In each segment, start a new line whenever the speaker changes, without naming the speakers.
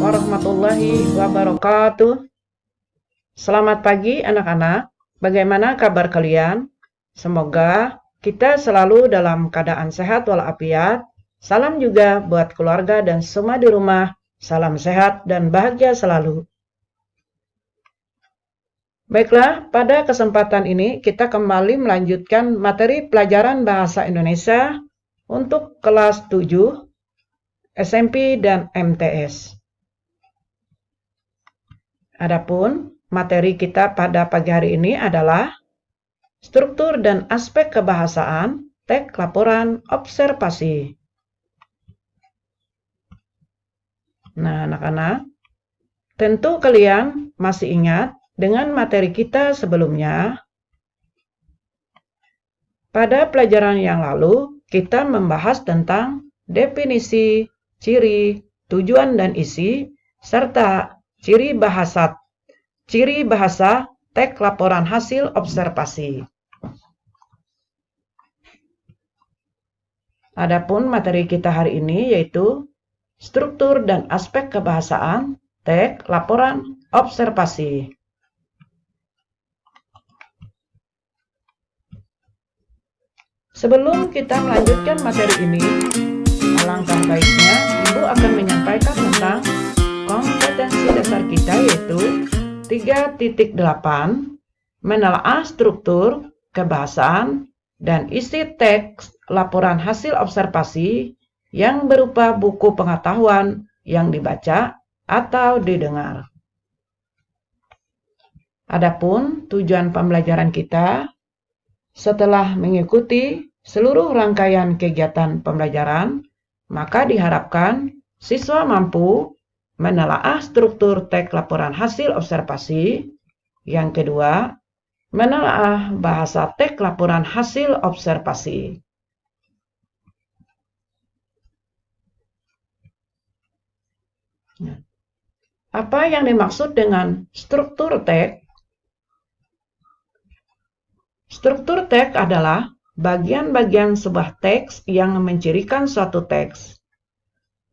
warahmatullahi wabarakatuh. Selamat pagi anak-anak. Bagaimana kabar kalian? Semoga kita selalu dalam keadaan sehat walafiat. Salam juga buat keluarga dan semua di rumah. Salam sehat dan bahagia selalu. Baiklah, pada kesempatan ini kita kembali melanjutkan materi pelajaran bahasa Indonesia untuk kelas 7 SMP dan MTS. Adapun materi kita pada pagi hari ini adalah struktur dan aspek kebahasaan, teks laporan, observasi. Nah, anak-anak, tentu kalian masih ingat dengan materi kita sebelumnya. Pada pelajaran yang lalu, kita membahas tentang definisi, ciri, tujuan dan isi, serta ciri bahasa, teks laporan hasil observasi. Adapun materi kita hari ini yaitu struktur dan aspek kebahasaan, teks laporan observasi. Sebelum kita melanjutkan materi ini, alangkah baiknya Ibu akan menyampaikan tentang kompetensi dasar kita yaitu 3.8 menelaah struktur, kebahasaan, dan isi teks laporan hasil observasi yang berupa buku pengetahuan yang dibaca atau didengar. Adapun tujuan pembelajaran kita setelah mengikuti seluruh rangkaian kegiatan pembelajaran, maka diharapkan siswa mampu menelaah struktur teks laporan hasil observasi. Yang kedua, menelaah bahasa teks laporan hasil observasi. Apa yang dimaksud dengan struktur teks? Struktur teks adalah bagian-bagian sebuah teks yang mencirikan suatu teks.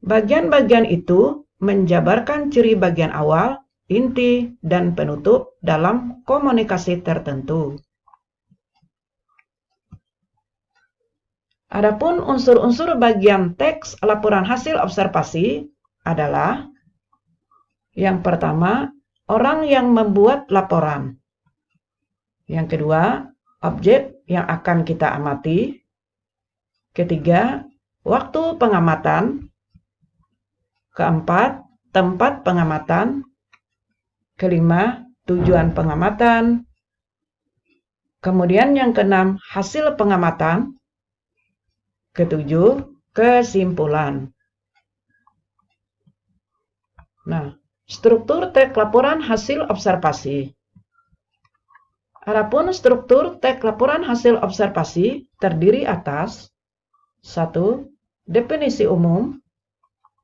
Bagian-bagian itu menjabarkan ciri bagian awal, inti, dan penutup dalam komunikasi tertentu. Adapun unsur-unsur bagian teks laporan hasil observasi adalah yang pertama, orang yang membuat laporan. Yang kedua, objek yang akan kita amati. Ketiga, waktu pengamatan. Keempat, tempat pengamatan. Kelima, tujuan pengamatan. Kemudian yang keenam, hasil pengamatan. Ketujuh, kesimpulan. Nah, struktur teks laporan hasil observasi. Adapun struktur teks laporan hasil observasi terdiri atas 1. Definisi umum,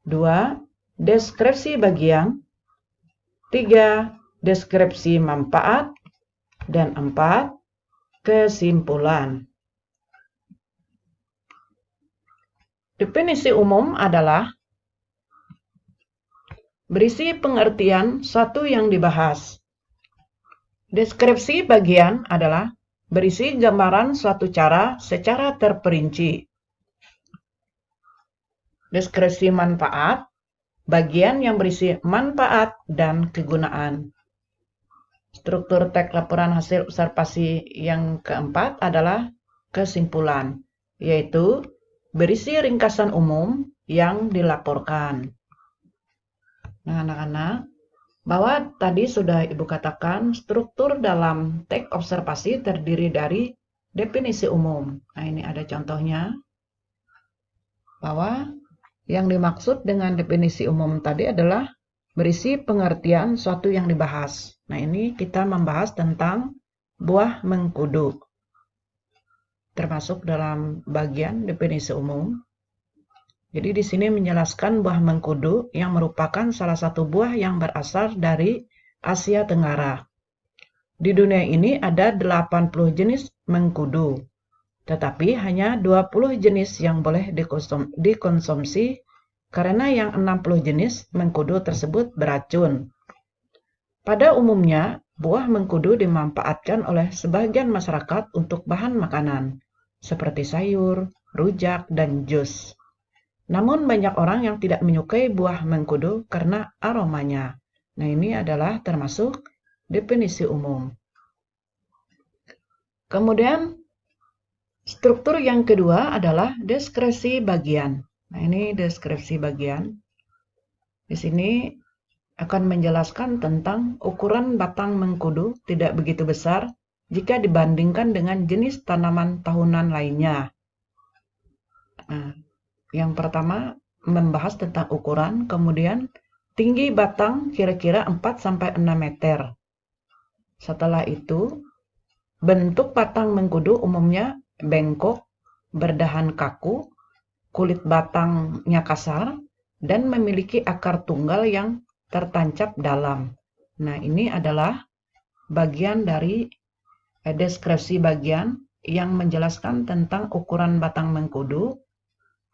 2. Deskripsi bagian, 3. Deskripsi manfaat, dan 4. Kesimpulan. Definisi umum adalah berisi pengertian suatu yang dibahas. Deskripsi bagian adalah berisi gambaran suatu cara secara terperinci. Deskripsi manfaat, bagian yang berisi manfaat dan kegunaan. Struktur teks laporan hasil observasi yang keempat adalah kesimpulan, yaitu berisi ringkasan umum yang dilaporkan. Nah, anak-anak, bahwa tadi sudah Ibu katakan struktur dalam teks observasi terdiri dari definisi umum. Nah, ini ada contohnya. Bahwa yang dimaksud dengan definisi umum tadi adalah berisi pengertian suatu yang dibahas. Nah, ini kita membahas tentang buah mengkudu. Termasuk dalam bagian definisi umum. Jadi di sini menjelaskan buah mengkudu yang merupakan salah satu buah yang berasal dari Asia Tenggara. Di dunia ini ada 80 jenis mengkudu, tetapi hanya 20 jenis yang boleh dikonsumsi karena yang 60 jenis mengkudu tersebut beracun. Pada umumnya, buah mengkudu dimanfaatkan oleh sebagian masyarakat untuk bahan makanan, seperti sayur, rujak, dan jus. Namun banyak orang yang tidak menyukai buah mengkudu karena aromanya. Nah, ini adalah termasuk definisi umum. Kemudian, struktur yang kedua adalah deskripsi bagian. Nah, ini deskripsi bagian. Di sini akan menjelaskan tentang ukuran batang mengkudu tidak begitu besar jika dibandingkan dengan jenis tanaman tahunan lainnya. Nah, yang pertama membahas tentang ukuran, kemudian tinggi batang kira-kira 4-6 meter. Setelah itu, bentuk batang mengkudu umumnya bengkok, berdahan kaku, kulit batangnya kasar, dan memiliki akar tunggal yang tertancap dalam. Nah, ini adalah bagian dari deskripsi bagian yang menjelaskan tentang ukuran batang mengkudu,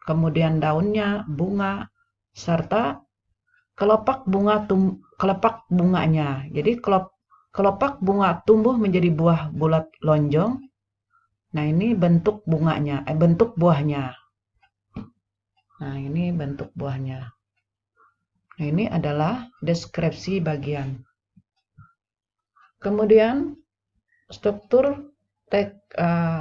kemudian daunnya, bunga, serta kelopak bunganya. Jadi kelopak bunga tumbuh menjadi buah bulat lonjong. Nah, ini bentuk bunganya, bentuk buahnya. Nah, ini bentuk buahnya. Nah, ini adalah deskripsi bagian. Kemudian, struktur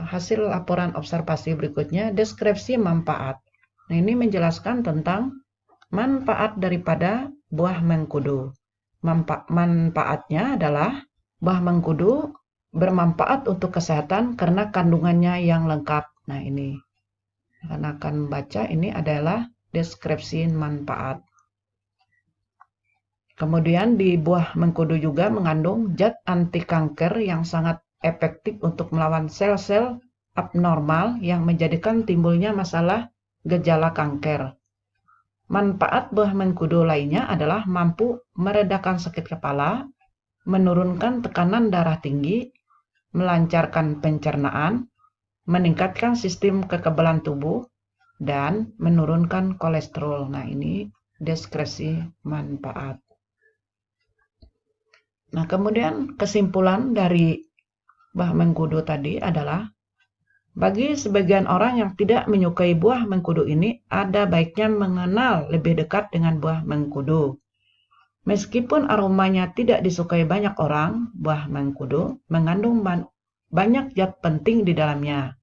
hasil laporan observasi berikutnya, deskripsi manfaat. Nah, ini menjelaskan tentang manfaat daripada buah mengkudu. Manfaatnya adalah buah mengkudu bermanfaat untuk kesehatan karena kandungannya yang lengkap. Nah, ini karena akan membaca, ini adalah deskripsi manfaat. Kemudian di buah mengkudu juga mengandung zat anti kanker yang sangat efektif untuk melawan sel-sel abnormal yang menjadikan timbulnya masalah gejala kanker. Manfaat buah mengkudu lainnya adalah mampu meredakan sakit kepala, menurunkan tekanan darah tinggi, melancarkan pencernaan, meningkatkan sistem kekebalan tubuh, dan menurunkan kolesterol. Nah, ini deskripsi manfaat. Nah, kemudian kesimpulan dari buah mengkudu tadi adalah, bagi sebagian orang yang tidak menyukai buah mengkudu ini, ada baiknya mengenal lebih dekat dengan buah mengkudu. Meskipun aromanya tidak disukai banyak orang, buah mengkudu mengandung banyak zat penting di dalamnya.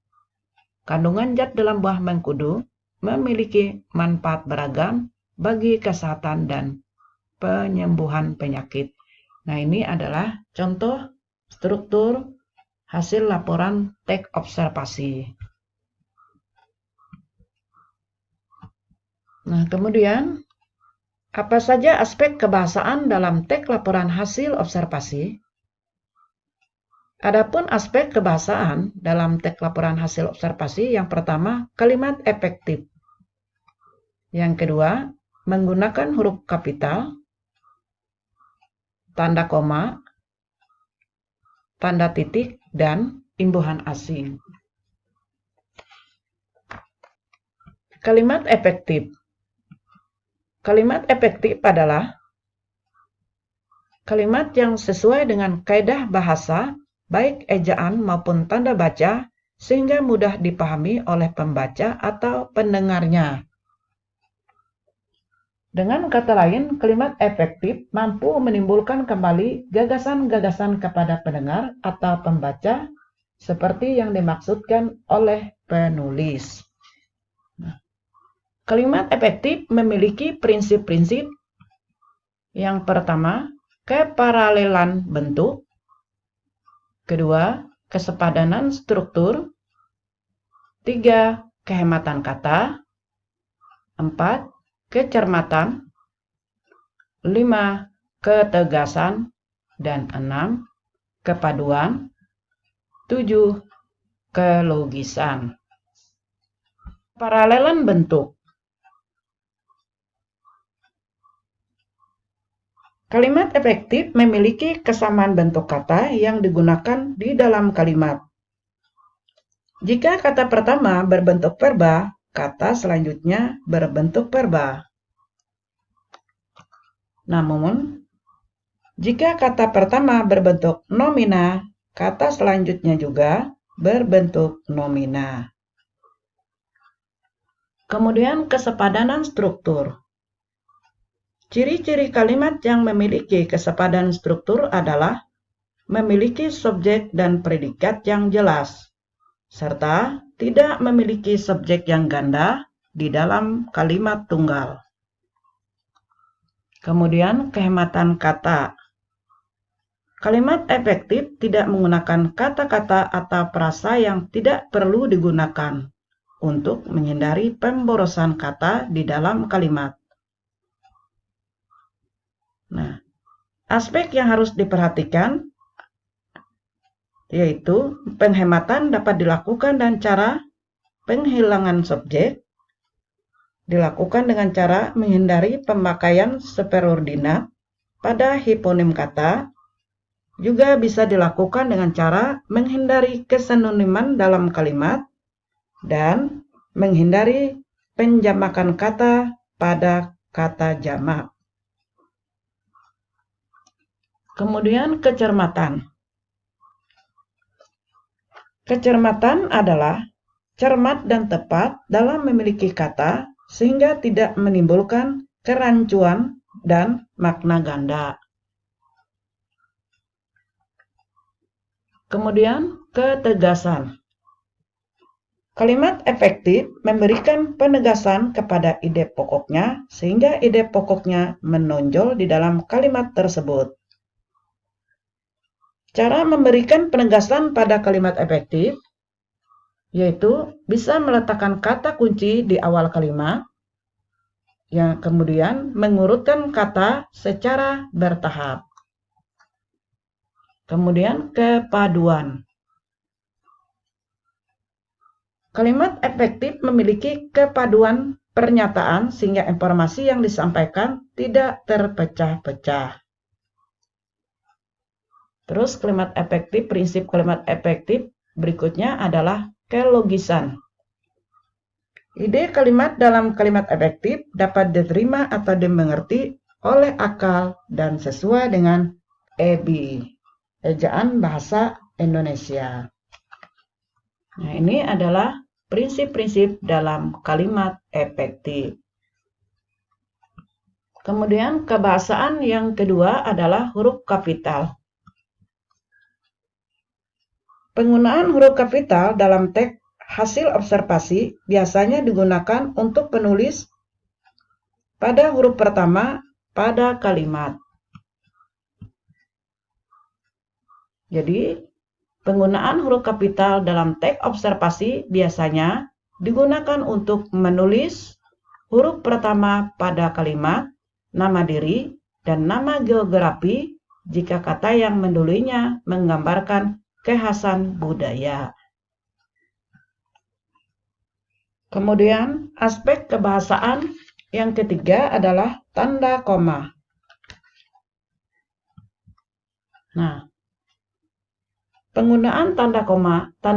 Kandungan zat dalam buah mengkudu memiliki manfaat beragam bagi kesehatan dan penyembuhan penyakit. Nah, ini adalah contoh struktur hasil laporan teks observasi. Nah, kemudian apa saja aspek kebahasaan dalam teks laporan hasil observasi? Adapun aspek kebahasaan dalam teks laporan hasil observasi, yang pertama, kalimat efektif. Yang kedua, menggunakan huruf kapital, tanda koma, tanda titik, dan imbuhan asing. Kalimat efektif. Kalimat efektif adalah kalimat yang sesuai dengan kaidah bahasa, baik ejaan maupun tanda baca, sehingga mudah dipahami oleh pembaca atau pendengarnya. Dengan kata lain, kalimat efektif mampu menimbulkan kembali gagasan-gagasan kepada pendengar atau pembaca seperti yang dimaksudkan oleh penulis. Nah, kalimat efektif memiliki prinsip-prinsip. Yang pertama, keparalelan bentuk. Kedua, kesepadanan struktur. 3, kehematan kata. 4, kecermatan. 5, ketegasan. Dan 6, kepaduan. 7, kelogisan. Paralelan bentuk. Kalimat efektif memiliki kesamaan bentuk kata yang digunakan di dalam kalimat. Jika kata pertama berbentuk verba, kata selanjutnya berbentuk verba. Namun, jika kata pertama berbentuk nomina, kata selanjutnya juga berbentuk nomina. Kemudian kesepadanan struktur. Ciri-ciri kalimat yang memiliki kesepadanan struktur adalah memiliki subjek dan predikat yang jelas, serta tidak memiliki subjek yang ganda di dalam kalimat tunggal. Kemudian kehematan kata. Kalimat efektif tidak menggunakan kata-kata atau frasa yang tidak perlu digunakan untuk menghindari pemborosan kata di dalam kalimat. Nah, aspek yang harus diperhatikan yaitu penghematan dapat dilakukan dan cara penghilangan subjek dilakukan dengan cara menghindari pemakaian superordinat pada hiponim kata. Juga bisa dilakukan dengan cara menghindari kesinoniman dalam kalimat dan menghindari penjamakan kata pada kata jamak. Kemudian kecermatan. Kecermatan adalah cermat dan tepat dalam memiliki kata sehingga tidak menimbulkan kerancuan dan makna ganda. Kemudian ketegasan. Kalimat efektif memberikan penegasan kepada ide pokoknya sehingga ide pokoknya menonjol di dalam kalimat tersebut. Cara memberikan penegasan pada kalimat efektif yaitu bisa meletakkan kata kunci di awal kalimat yang kemudian mengurutkan kata secara bertahap. Kemudian kepaduan. Kalimat efektif memiliki kepaduan pernyataan sehingga informasi yang disampaikan tidak terpecah-pecah. Terus prinsip kalimat efektif berikutnya adalah kelogisan. Ide kalimat dalam kalimat efektif dapat diterima atau dimengerti oleh akal dan sesuai dengan EBI, Ejaan Bahasa Indonesia. Nah, ini adalah prinsip-prinsip dalam kalimat efektif. Kemudian kebahasaan yang kedua adalah huruf kapital. Penggunaan huruf kapital dalam teks hasil observasi biasanya digunakan untuk penulis pada huruf pertama pada kalimat. Jadi, penggunaan huruf kapital dalam teks observasi biasanya digunakan untuk menulis huruf pertama pada kalimat, nama diri, dan nama geografi jika kata yang mendulunya menggambarkan kekhasan budaya. Kemudian, aspek kebahasaan yang ketiga adalah tanda koma. Nah, penggunaan tanda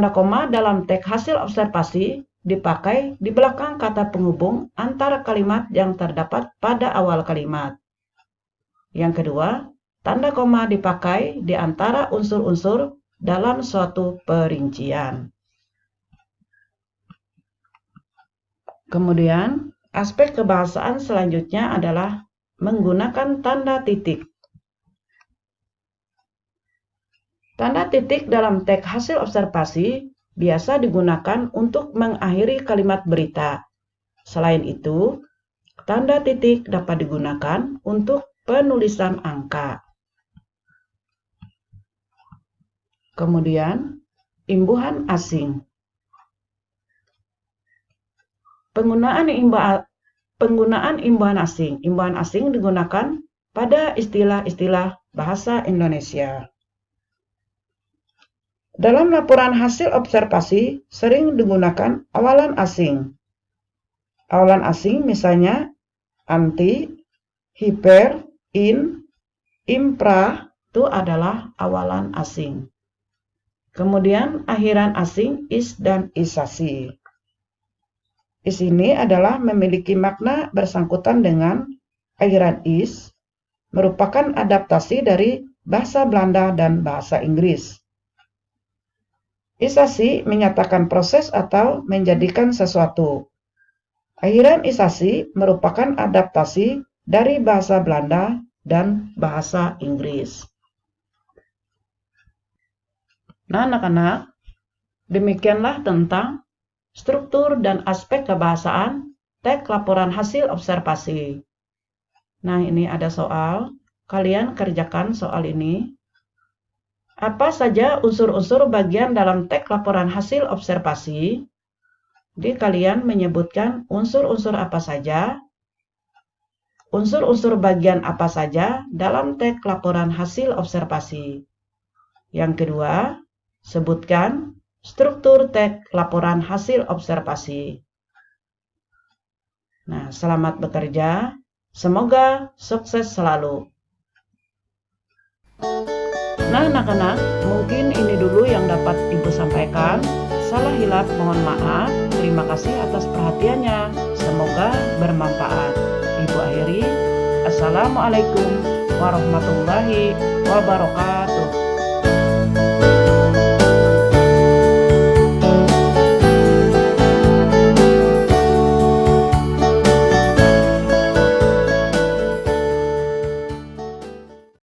koma dalam teks hasil observasi dipakai di belakang kata penghubung antara kalimat yang terdapat pada awal kalimat. Yang kedua, tanda koma dipakai di antara unsur-unsur dalam suatu perincian. Kemudian, aspek kebahasaan selanjutnya adalah menggunakan tanda titik. Tanda titik dalam teks hasil observasi biasa digunakan untuk mengakhiri kalimat berita. Selain itu, tanda titik dapat digunakan untuk penulisan angka. Kemudian, imbuhan asing. Penggunaan imbuhan asing. Imbuhan asing digunakan pada istilah-istilah bahasa Indonesia. Dalam laporan hasil observasi sering digunakan awalan asing. Awalan asing misalnya anti, hiper, in, impra itu adalah awalan asing. Kemudian akhiran asing is dan isasi. Is ini adalah memiliki makna bersangkutan dengan akhiran is, merupakan adaptasi dari bahasa Belanda dan bahasa Inggris. Isasi menyatakan proses atau menjadikan sesuatu. Akhiran merupakan adaptasi dari bahasa Belanda dan bahasa Inggris. Nah, anak-anak, demikianlah tentang struktur dan aspek kebahasaan teks laporan hasil observasi. Nah, ini ada soal. Kalian kerjakan soal ini. Apa saja unsur-unsur bagian dalam teks laporan hasil observasi? Jadi kalian menyebutkan unsur-unsur apa saja, unsur-unsur bagian apa saja dalam teks laporan hasil observasi. Yang kedua, sebutkan struktur teks laporan hasil observasi. Nah, selamat bekerja. Semoga sukses selalu. Nah, anak-anak, mungkin ini dulu yang dapat Ibu sampaikan. Salah hilap mohon maaf. Terima kasih atas perhatiannya. Semoga bermanfaat. Ibu akhiri. Assalamualaikum warahmatullahi wabarakatuh.